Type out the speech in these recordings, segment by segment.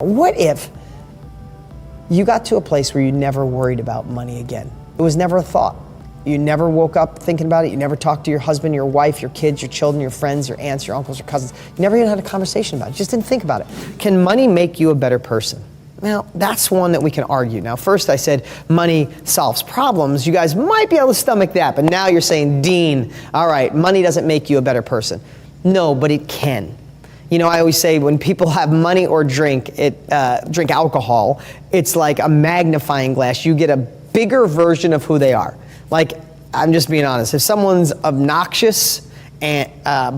What if you got to a place where you never worried about money again? It was never a thought. You never woke up thinking about it. You never talked to your husband, your wife, your kids, your children, your friends, your aunts, your uncles, your cousins. You never even had a conversation about it. You just didn't think about it. Can money make you a better person? Now, that's one that we can argue. Now, first I said money solves problems. You guys might be able to stomach that, but now you're saying, Dean, all right, money doesn't make you a better person. No, but it can. You know, I always say when people have money or drink alcohol, it's like a magnifying glass. You get a bigger version of who they are. Like, I'm just being honest. If someone's obnoxious and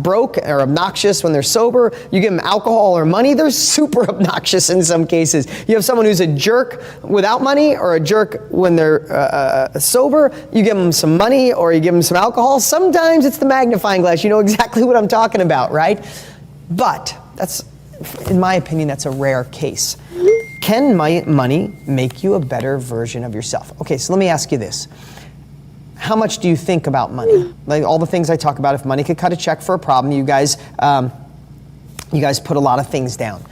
broke or obnoxious when they're sober, you give them alcohol or money, they're super obnoxious in some cases. You have someone who's a jerk without money or a jerk when they're sober, you give them some money or you give them some alcohol. Sometimes it's the magnifying glass. You know exactly what I'm talking about, right? But that's, in my opinion, that's a rare case. Can money make you a better version of yourself? Okay, so let me ask you this. How much do you think about money? Like all the things I talk about, if money could cut a check for a problem, you guys put a lot of things down.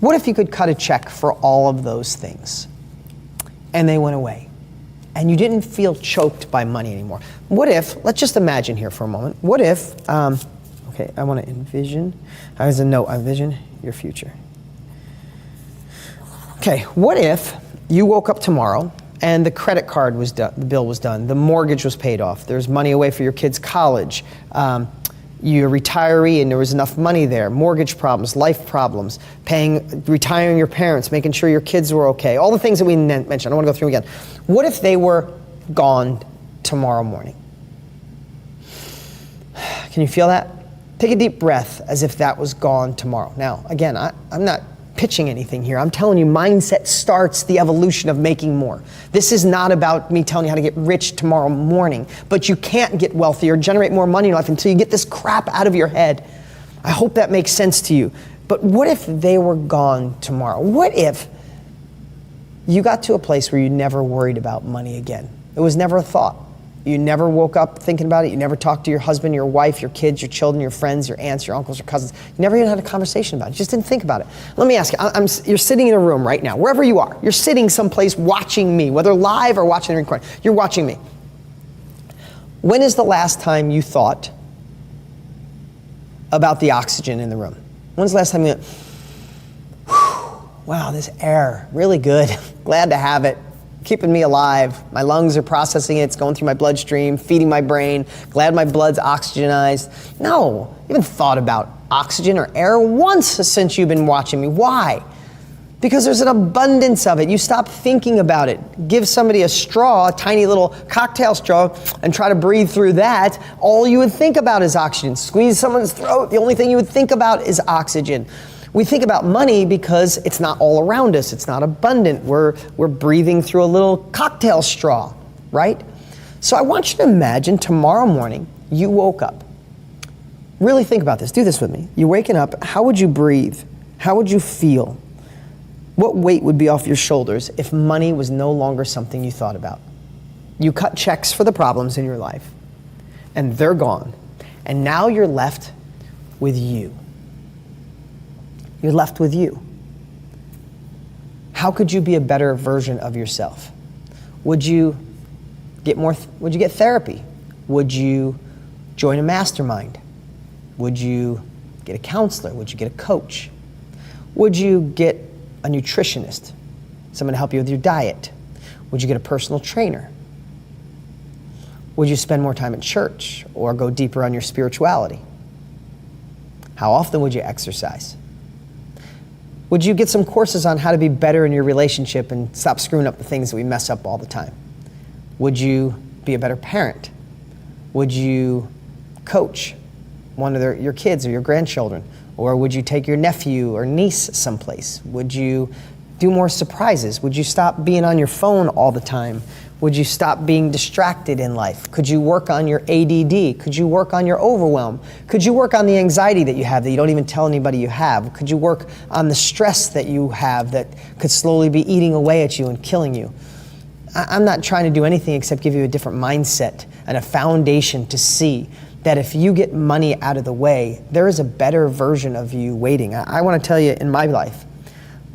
What if you could cut a check for all of those things and they went away and you didn't feel choked by money anymore? What if, let's just imagine here for a moment, what if, okay, I want to envision, as a note, envision your future. Okay, what if you woke up tomorrow and the credit card was done, the bill was done, the mortgage was paid off, there's money away for your kids' college, you're a retiree and there was enough money there, mortgage problems, life problems, retiring your parents, making sure your kids were okay, all the things that we mentioned, I don't want to go through again. What if they were gone tomorrow morning? Can you feel that? Take a deep breath as if that was gone tomorrow. Now, again, I'm not pitching anything here. I'm telling you, mindset starts the evolution of making more. This is not about me telling you how to get rich tomorrow morning, but you can't get wealthy or generate more money in life until you get this crap out of your head. I hope that makes sense to you. But what if they were gone tomorrow? What if you got to a place where you never worried about money again? It was never a thought. You never woke up thinking about it. You never talked to your husband, your wife, your kids, your children, your friends, your aunts, your uncles, your cousins. You never even had a conversation about it. You just didn't think about it. Let me ask you, you're sitting in a room right now, wherever you are. You're sitting someplace watching me, whether live or watching the recording. You're watching me. When is the last time you thought about the oxygen in the room? When's the last time you went, wow, this air, really good. Glad to have it. Keeping me alive. My lungs are processing it. It's going through my bloodstream, feeding my brain. Glad my blood's oxygenized. No, you haven't thought about oxygen or air once since you've been watching me. Why? Because there's an abundance of it. You stop thinking about it. Give somebody a straw, a tiny little cocktail straw, and try to breathe through that. All you would think about is oxygen. Squeeze someone's throat. The only thing you would think about is oxygen. We think about money because it's not all around us. It's not abundant. We're breathing through a little cocktail straw, right? So I want you to imagine tomorrow morning you woke up. Really think about this. Do this with me. You're waking up. How would you breathe? How would you feel? What weight would be off your shoulders if money was no longer something you thought about? You cut checks for the problems in your life, and they're gone. And now you're left with you. You're left with you. How could you be a better version of yourself? Would you get therapy? Would you join a mastermind? Would you get a counselor? Would you get a coach? Would you get a nutritionist? Someone to help you with your diet? Would you get a personal trainer? Would you spend more time at church or go deeper on your spirituality? How often would you exercise? Would you get some courses on how to be better in your relationship and stop screwing up the things that we mess up all the time? Would you be a better parent? Would you coach one of your kids or your grandchildren? Or would you take your nephew or niece someplace? Would you do more surprises? Would you stop being on your phone all the time? Would you stop being distracted in life? Could you work on your ADD? Could you work on your overwhelm? Could you work on the anxiety that you have that you don't even tell anybody you have? Could you work on the stress that you have that could slowly be eating away at you and killing you? I'm not trying to do anything except give you a different mindset and a foundation to see that if you get money out of the way, there is a better version of you waiting. I want to tell you, in my life,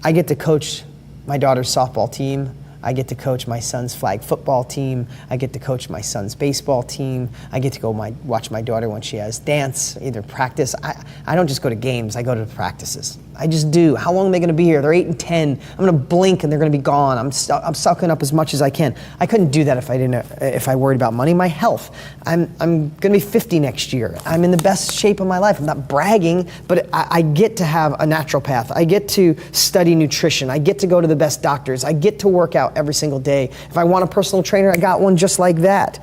I get to coach my daughter's softball team. I get to coach my son's flag football team. I get to coach my son's baseball team. I get to go watch my daughter when she has dance, either practice. I don't just go to games, I go to practices. I just do. How long are they gonna be here? They're 8 and 10. I'm gonna blink and they're gonna be gone. I'm sucking up as much as I can. I couldn't do that if I worried about money. My health. I'm gonna be 50 next year. I'm in the best shape of my life. I'm not bragging, but I get to have a naturopath. I get to study nutrition. I get to go to the best doctors. I get to work out every single day. If I want a personal trainer, I got one just like that.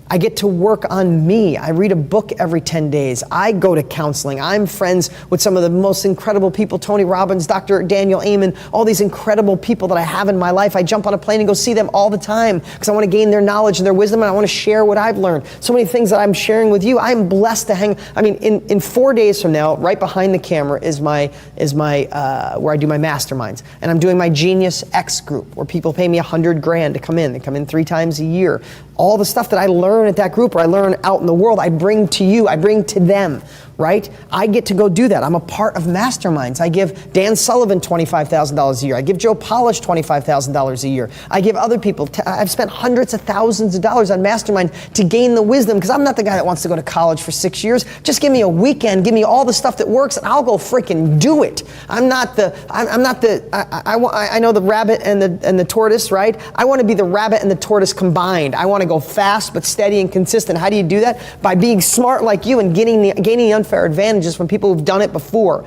I get to work on me. I read a book every 10 days. I go to counseling. I'm friends with some of the most incredible people, Tony Robbins, Dr. Daniel Amen, all these incredible people that I have in my life. I jump on a plane and go see them all the time because I want to gain their knowledge and their wisdom, and I want to share what I've learned. So many things that I'm sharing with you. I'm blessed to hang. I mean, in 4 days from now, right behind the camera is my where I do my masterminds, and I'm doing my Genius X group where people pay me $100,000 to come in. They come in 3 times a year. All the stuff that I learn at that group or I learn out in the world, I bring to you, I bring to them, right? I get to go do that. I'm a part of masterminds. I give Dan Sullivan $25,000 a year. I give Joe Polish $25,000 a year. I give other people, I've spent hundreds of thousands of dollars on mastermind to gain the wisdom, because I'm not the guy that wants to go to college for 6 years. Just give me a weekend, give me all the stuff that works, and I'll go freaking do it. I know the rabbit and the tortoise, right? I want to be the rabbit and the tortoise combined. I want to go fast but steady and consistent. How do you do that? By being smart like you and gaining the unfair advantages from people who've done it before.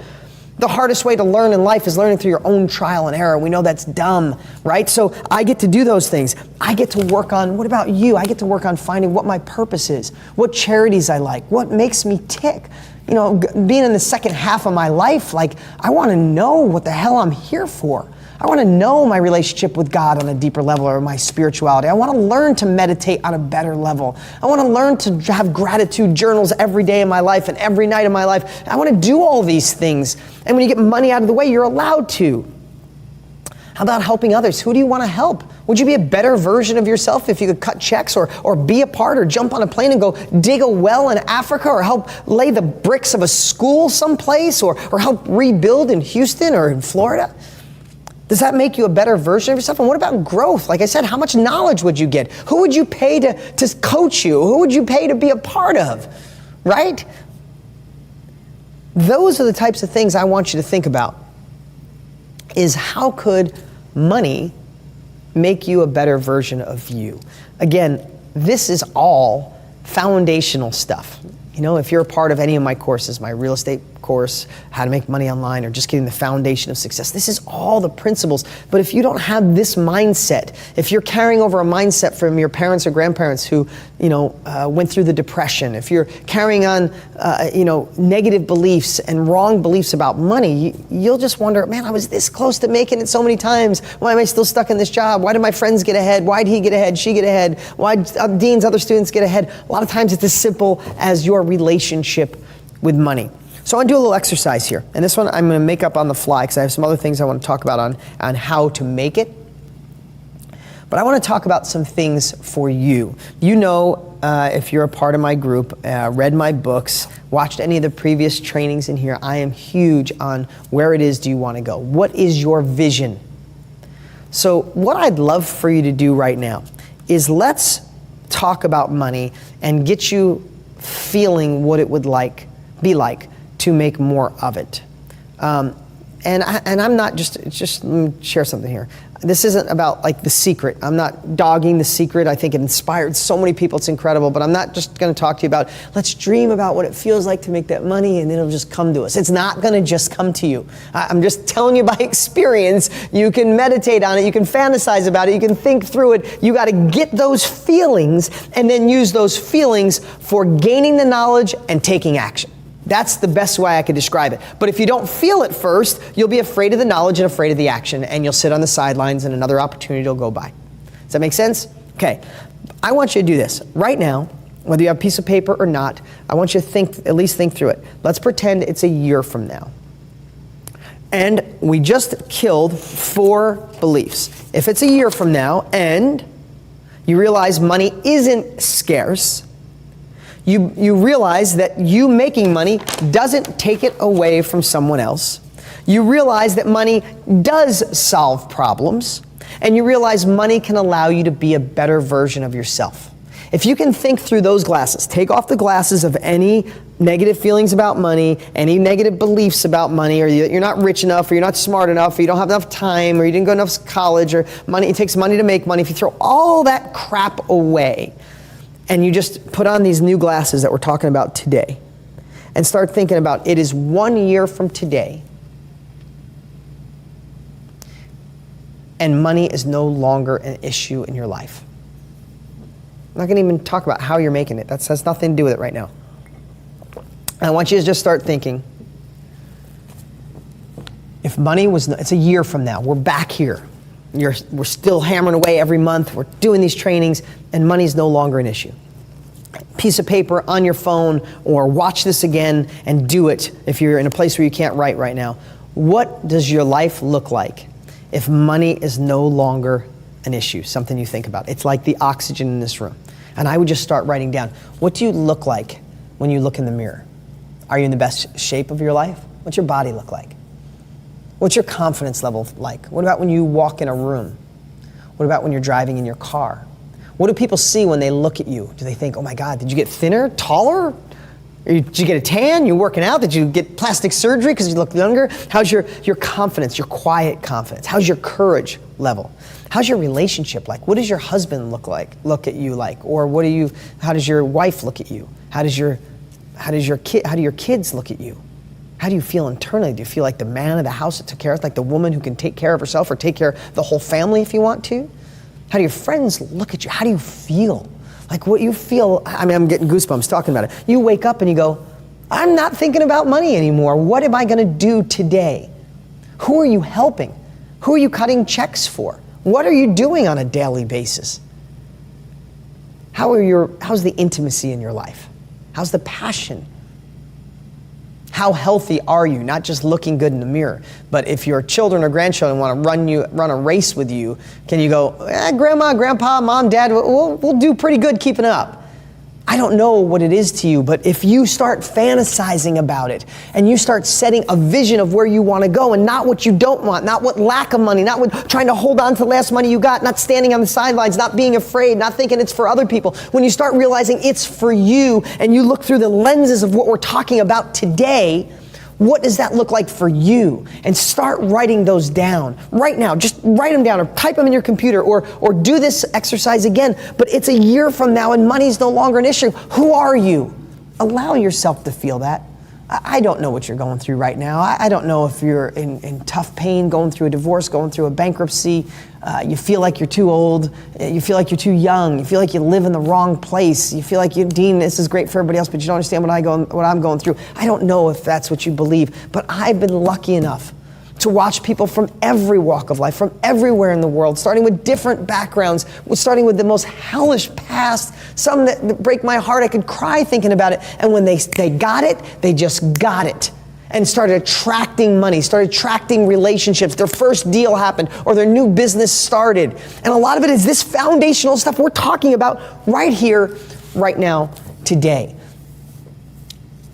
The hardest way to learn in life is learning through your own trial and error. We know that's dumb, right? So I get to do those things. I get to work on, what about you? I get to work on finding what my purpose is, what charities I like, what makes me tick. You know, being in the second half of my life, like, I want to know what the hell I'm here for. I want to know my relationship with God on a deeper level, or my spirituality. I want to learn to meditate on a better level. I want to learn to have gratitude journals every day of my life and every night of my life. I want to do all these things. And when you get money out of the way, you're allowed to. How about helping others? Who do you want to help? Would you be a better version of yourself if you could cut checks or be a part or jump on a plane and go dig a well in Africa, or help lay the bricks of a school someplace, or help rebuild in Houston or in Florida? Does that make you a better version of yourself? And what about growth? Like I said, how much knowledge would you get? Who would you pay to coach you? Who would you pay to be a part of, right? Those are the types of things I want you to think about, is how could money make you a better version of you? Again, this is all foundational stuff. You know, if you're a part of any of my courses, my real estate course, how to make money online, or just getting the foundation of success, this is all the principles. But if you don't have this mindset, if you're carrying over a mindset from your parents or grandparents who, went through the Depression, if you're carrying on, negative beliefs and wrong beliefs about money, you'll just wonder, man, I was this close to making it so many times. Why am I still stuck in this job? Why did my friends get ahead? Why did he get ahead? She get ahead? Why did Dean's other students get ahead? A lot of times it's as simple as your relationship with money. So I want to do a little exercise here. And this one I'm going to make up on the fly, because I have some other things I want to talk about on how to make it. But I want to talk about some things for you. You know, if you're a part of my group, read my books, watched any of the previous trainings in here, I am huge on where it is do you want to go? What is your vision? So what I'd love for you to do right now is let's talk about money and get you feeling what it would be like to make more of it. And I'm not just let me share something here. This isn't about like The Secret. I'm not dogging The Secret. I think it inspired so many people. It's incredible. But I'm not just going to talk to you about, let's dream about what it feels like to make that money and it'll just come to us. It's not going to just come to you. I'm just telling you by experience. You can meditate on it. You can fantasize about it. You can think through it. You got to get those feelings and then use those feelings for gaining the knowledge and taking action. That's the best way I could describe it. But if you don't feel it first, you'll be afraid of the knowledge and afraid of the action, and you'll sit on the sidelines and another opportunity will go by. Does that make sense? Okay. I want you to do this. Right now, whether you have a piece of paper or not, I want you to at least think through it. Let's pretend it's a year from now. And we just killed 4 beliefs. If it's a year from now and you realize money isn't scarce, you realize that you making money doesn't take it away from someone else. You realize that money does solve problems, and you realize money can allow you to be a better version of yourself. If you can think through those glasses, take off the glasses of any negative feelings about money, any negative beliefs about money, or you're not rich enough, or you're not smart enough, or you don't have enough time, or you didn't go enough to college, or money, it takes money to make money. If you throw all that crap away and you just put on these new glasses that we're talking about today and start thinking about it is 1 year from today and money is no longer an issue in your life. I'm not going to even talk about how you're making it. That has nothing to do with it right now. I want you to just start thinking, if money was, it's a year from now, we're back here. We're still hammering away every month, we're doing these trainings, and money's no longer an issue. Piece of paper on your phone, or watch this again and do it if you're in a place where you can't write right now. What does your life look like if money is no longer an issue, something you think about? It's like the oxygen in this room. And I would just start writing down, what do you look like when you look in the mirror? Are you in the best shape of your life? What's your body look like? What's your confidence level like? What about when you walk in a room? What about when you're driving in your car? What do people see when they look at you? Do they think, oh my God, did you get thinner, taller? Did you get a tan? You working out? Did you get plastic surgery because you look younger? How's your confidence, your quiet confidence? How's your courage level? How's your relationship like? What does your husband look at you like? Or how does your wife look at you? How do your kids look at you? How do you feel internally? Do you feel like the man of the house that took care of, like the woman who can take care of herself or take care of the whole family if you want to? How do your friends look at you? How do you feel? Like what you feel, I mean, I'm getting goosebumps talking about it. You wake up and you go, I'm not thinking about money anymore. What am I going to do today? Who are you helping? Who are you cutting checks for? What are you doing on a daily basis? How's the intimacy in your life? How's the passion? How healthy are you? Not just looking good in the mirror, but if your children or grandchildren want to run a race with you, can you go, Grandma, Grandpa, Mom, Dad, we'll do pretty good keeping up. I don't know what it is to you, but if you start fantasizing about it and you start setting a vision of where you want to go and not what you don't want, not what lack of money, not what trying to hold on to the last money you got, not standing on the sidelines, not being afraid, not thinking it's for other people. When you start realizing it's for you and you look through the lenses of what we're talking about today, what does that look like for you? And start writing those down right now. Just write them down or type them in your computer or do this exercise again. But it's a year from now and money's no longer an issue. Who are you? Allow yourself to feel that. I don't know what you're going through right now. I don't know if you're in tough pain, going through a divorce, going through a bankruptcy. You feel like you're too old. You feel like you're too young. You feel like you live in the wrong place. You feel like, Dean, this is great for everybody else, but you don't understand what I'm going through. I don't know if that's what you believe, but I've been lucky enough to watch people from every walk of life, from everywhere in the world, starting with different backgrounds, starting with the most hellish past, some that break my heart. I could cry thinking about it. And when they got it, they just got it and started attracting money, started attracting relationships. Their first deal happened or their new business started. And a lot of it is this foundational stuff we're talking about right here, right now, today.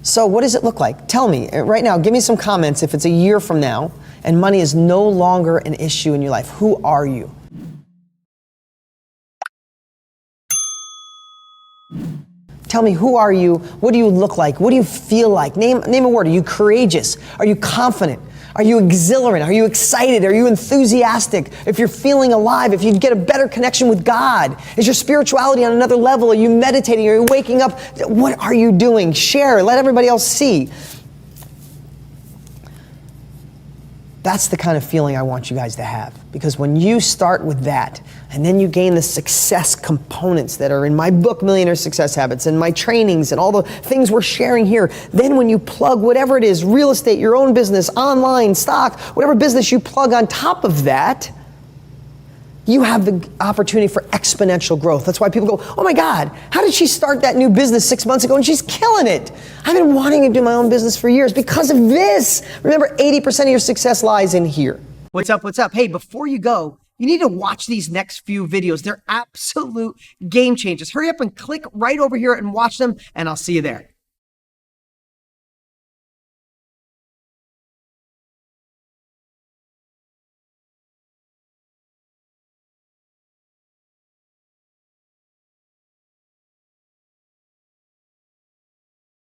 So what does it look like? Tell me right now, give me some comments if it's a year from now and money is no longer an issue in your life. Who are you? Tell me, who are you? What do you look like? What do you feel like? Name a word. Are you courageous? Are you confident? Are you exhilarant? Are you excited? Are you enthusiastic? If you're feeling alive, if you get a better connection with God, is your spirituality on another level? Are you meditating? Are you waking up? What are you doing? Share. Let everybody else see. That's the kind of feeling I want you guys to have. Because when you start with that, and then you gain the success components that are in my book, Millionaire Success Habits, and my trainings, and all the things we're sharing here, then when you plug whatever it is, real estate, your own business, online, stock, whatever business you plug on top of that, you have the opportunity for exponential growth. That's why people go, oh my God, how did she start that new business 6 months ago and she's killing it? I've been wanting to do my own business for years because of this. Remember, 80% of your success lies in here. What's up, what's up? Hey, before you go, you need to watch these next few videos. They're absolute game changers. Hurry up and click right over here and watch them, and I'll see you there.